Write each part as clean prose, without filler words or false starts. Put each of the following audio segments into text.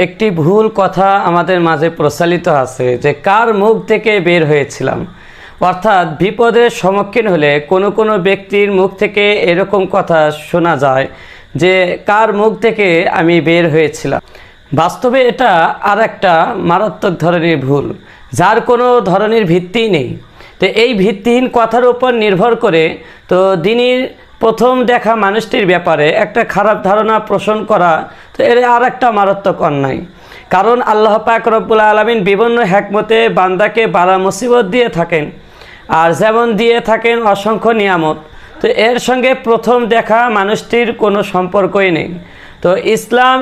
একটি ভুল কথা আমাদের মাঝে প্রচলিত আছে যে কার মুখ থেকে বের হয়েছিলাম, অর্থাৎ বিপদের সম্মুখীন হলে কোনো কোনো ব্যক্তির মুখ থেকে এরকম কথা শোনা যায় যে কার মুখ থেকে আমি বের হয়েছিলাম। বাস্তবে এটা আর একটা মারাত্মক ধরনের ভুল, যার কোনো ধরনের ভিত্তি নেই। তো এই ভিত্তিহীন কথার উপর নির্ভর করে তো দিনের প্রথম দেখা মানুষটির ব্যাপারে একটা খারাপ ধারণা পোষণ করা, তো এর আর একটা মারাত্মক অন্যায়। কারণ আল্লাহ পাক রব্বুল আলামিন বিভিন্ন হিকমতে বান্দাকে বালা মুসিবত দিয়ে থাকেন, আর যেমন দিয়ে থাকেন অসংখ্য নিয়ামত। তো এর সঙ্গে প্রথম দেখা মানুষটির কোনো সম্পর্কই নেই। তো ইসলাম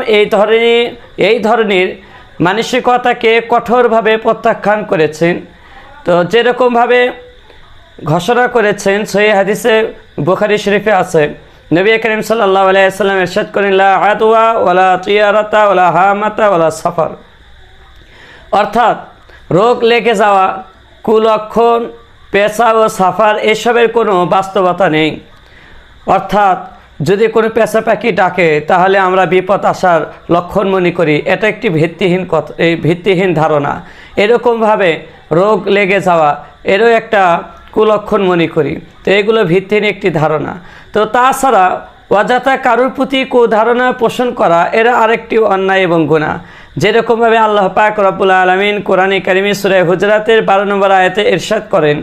এই ধরনের মানসিকতাকে কঠোরভাবে প্রত্যাখ্যান করেছেন। তো যেরকমভাবে ঘোষণা করেছেন সহিহ হাদিসে বুখারী শরীফে আছে, নবী করিম সাল্লাল্লাহু আলাইহি ওয়াসাল্লাম ইরশাদ করেন, লা আদওয়া ওয়ালা তিয়ারাতা ওয়ালা হামাতা ওয়ালা সাফার, অর্থাৎ রোগ লেগে যাওয়া, কুলক্ষণ, পেঁচা ও সাফার এসবের কোনো বাস্তবতা নেই। অর্থাৎ যদি কোনো পেঁচা পাখি ডাকে তাহলে আমরা বিপদ আসার লক্ষণ মনে করি, এটা একটি ভিত্তিহীন ধারণা। এরকমভাবে রোগ লেগে যাওয়া এরও একটা কুলক্ষণ মনে করি। তো এগুলো ভিত্তিহীন একটি ধারণা। তো তাছাড়া অযথা কারোর প্রতি কুধারণা পোষণ করা এরা আরেকটি অন্যায় এবং গুনাহ। যেরকমভাবে আল্লাহ পাক রব্বুল আলামিন কোরআনে কারিমে সূরা হুজরাতের 12 নম্বর আয়াতে ইরশাদ করেন,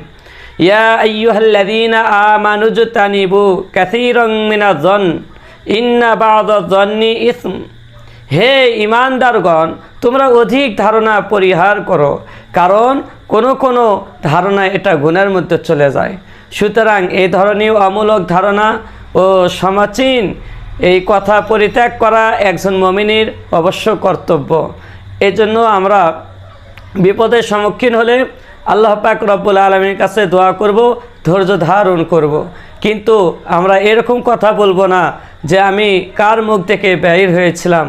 ইয়া আইয়ুহাল্লাযীনা আমানু জতানিবু কাসীরাম মিনাজ-যন ইন্না বা'দাজ-যন্নি ইসম। হে ঈমানদারগণ, তোমরা অধিক ধারণা পরিহার করো, কারণ কোনো ধারণা এটা গুনাহের মধ্যে চলে যায়। সুতরাং এই ধরনের অমূলক ধারণা ও সমাচীন এই কথা পরিত্যাগ করা একজন মুমিনের অবশ্য কর্তব্য। এই জন্য আমরা বিপদের সম্মুখীন হলে আল্লাহ পাক রব্বুল আলামিনের কাছে দোয়া করব, ধৈর্য ধারণ করব। কিন্তু আমরা এরকম কথা বলবো না যে আমি কার মুখ থেকে বের হয়েছিলাম